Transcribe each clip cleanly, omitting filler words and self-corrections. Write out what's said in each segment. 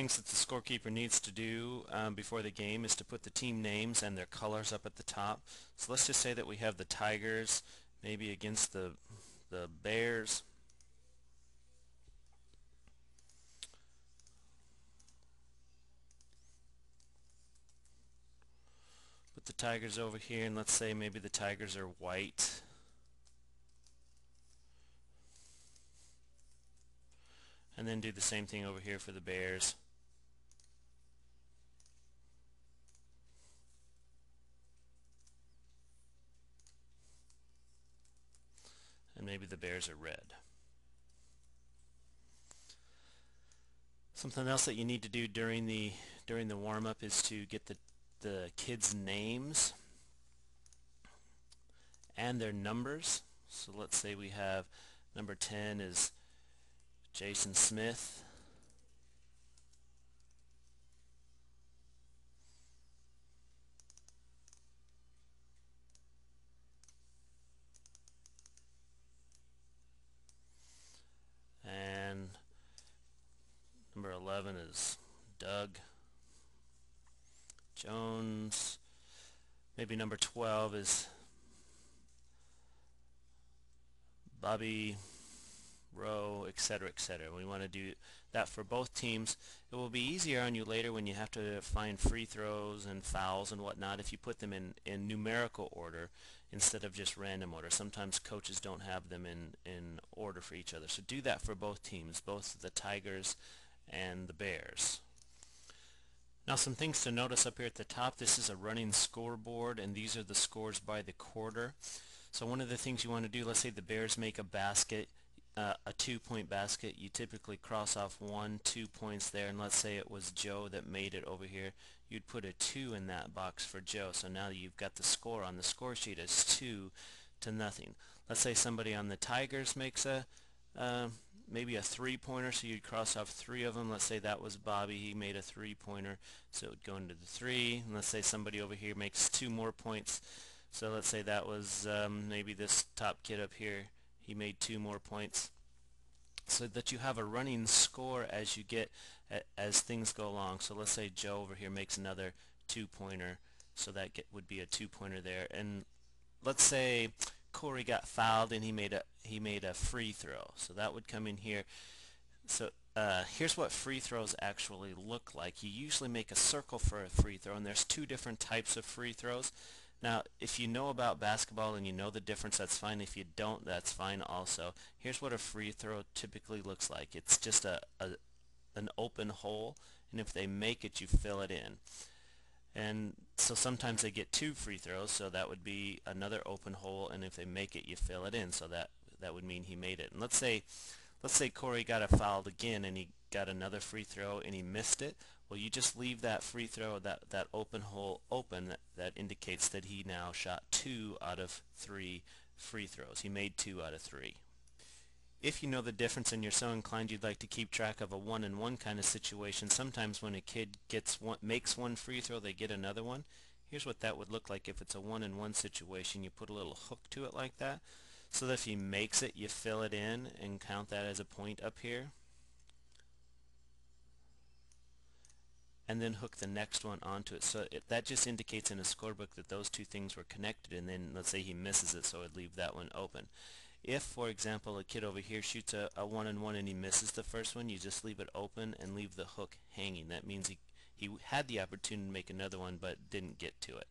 Things that the scorekeeper needs to do before the game is to put the team names and their colors up at the top. So let's just say that we have the Tigers maybe against the Bears. Put the Tigers over here, and let's say maybe the Tigers are white. And then do the same thing over here for the Bears. And maybe the Bears are red. Something else that you need to do during the warm-up is to get the kids' names and their numbers. So let's say we have number 10 is Jason Smith. And number 11 is Doug Jones. Maybe number 12 is Bobby Rowe, etc., etc. We want to do that for both teams. It will be easier on you later when you have to find free throws and fouls and whatnot if you put them in numerical order instead of just random order. Sometimes coaches don't have them in order for each other. So do that for both teams, both the Tigers and the Bears. Now some things to notice up here at the top. This is a running scoreboard, and these are the scores by the quarter. So one of the things you want to do, let's say the Bears make a basket, a 2-point basket. You typically cross off 1, 2 points there, and let's say it was Joe that made it over here. You'd put a 2 in that box for Joe. So now you've got the score on the score sheet as 2-0. Let's say somebody on the Tigers makes a maybe a 3-pointer, so you'd cross off 3 of them. Let's say that was Bobby, he made a 3-pointer, so it would go into the 3. And let's say somebody over here makes 2 more points, so let's say that was maybe this top kid up here, he made 2 more points, so that you have a running score as you get as things go along. So let's say Joe over here makes another 2-pointer, so that would be a 2-pointer there. And let's say Corey got fouled and he made a free throw, so that would come in here. So here's what free throws actually look like. You usually make a circle for a free throw, and there's 2 different types of free throws. Now if you know about basketball and you know the difference, that's fine. If you don't, that's fine also. Here's what a free throw typically looks like. It's just an open hole, and if they make it, you fill it in. And so sometimes they get 2 free throws, so that would be another open hole, and if they make it, you fill it in, so that would mean he made it. And let's say Corey got a fouled again and he got another free throw and he missed it. Well, you just leave that free throw, that open hole open. That indicates that he now shot 2 out of 3 free throws. He made 2 out of 3. If you know the difference and you're so inclined you'd like to keep track of a 1-and-1 kind of situation, sometimes when a kid makes 1 free throw, they get another one. Here's what that would look like if it's a 1-and-1 situation. You put a little hook to it like that, so that if he makes it, you fill it in and count that as a point up here. And then hook the next one onto it. So that just indicates in a scorebook that those 2 things were connected, and then let's say he misses it, so I'd leave that one open. If, for example, a kid over here shoots a 1-and-1 and he misses the first one, you just leave it open and leave the hook hanging. That means he had the opportunity to make another one but didn't get to it.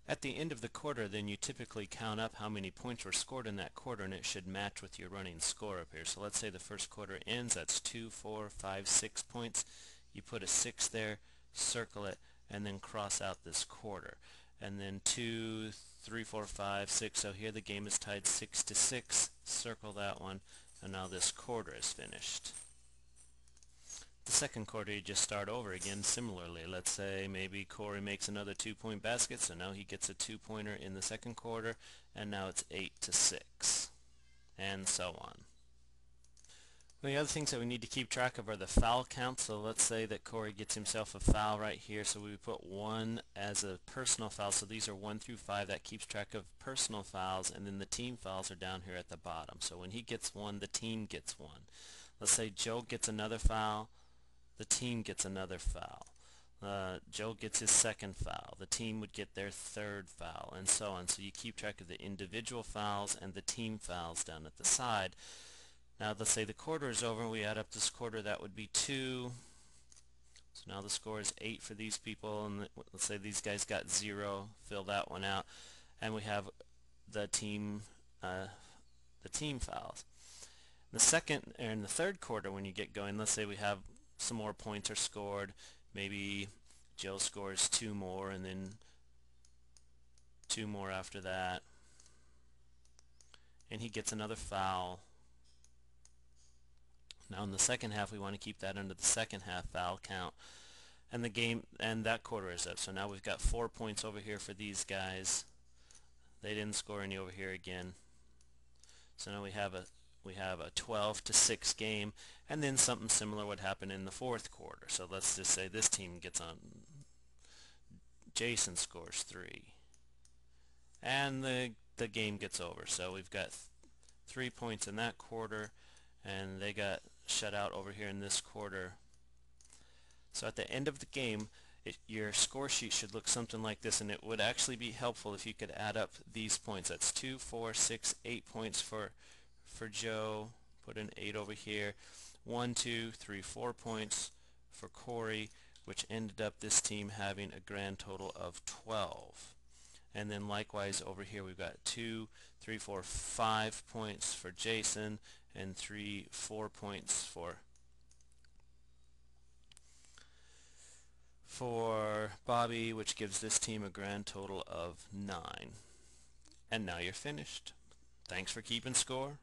At the end of the quarter, then you typically count up how many points were scored in that quarter, and it should match with your running score up here. So let's say the first quarter ends, that's 2, 4, 5, 6 points. You put a 6 there, circle it, and then cross out this quarter. And then 2, 3, 4, 5, 6. So here the game is tied 6-6. Circle that one, and now this quarter is finished. The second quarter, you just start over again similarly. Let's say maybe Corey makes another 2-point basket, so now he gets a 2-pointer in the second quarter, and now it's 8-6, and so on. The other things that we need to keep track of are the foul counts. So let's say that Corey gets himself a foul right here, so we put 1 as a personal foul. So these are 1 through 5. That keeps track of personal fouls, and then the team fouls are down here at the bottom. So when he gets 1, the team gets 1. Let's say Joe gets another foul. the team gets another foul. Joe gets his second foul. The team would get their third foul, and so on. So you keep track of the individual fouls and the team fouls down at the side. Now let's say the quarter is over and we add up this quarter. That would be 2. So now the score is 8 for these people, and let's say these guys got 0. Fill that one out, and we have the team fouls. In the third quarter, when you get going, let's say we have some more points are scored. Maybe Joe scores 2 more, and then 2 more after that, and he gets another foul. Now in the second half, we want to keep that under the second half foul count, and the game and that quarter is up. So now we've got 4 points over here for these guys. They didn't score any over here again. So now we have a 12-6 game, and then something similar would happen in the fourth quarter. So let's just say this team gets on. Jason scores 3, and the game gets over. So we've got 3 points in that quarter, and they got shut out over here in this quarter. So at the end of the game, your score sheet should look something like this, and it would actually be helpful if you could add up these points. That's 2, 4, 6, 8 points for Joe. Put an 8 over here. 1, 2, 3, 4 points for Corey, which ended up this team having a grand total of 12. And then likewise over here we've got 2, 3, 4, 5 points for Jason, and 3, 4 points for Bobby, which gives this team a grand total of 9. And now you're finished. Thanks for keeping score.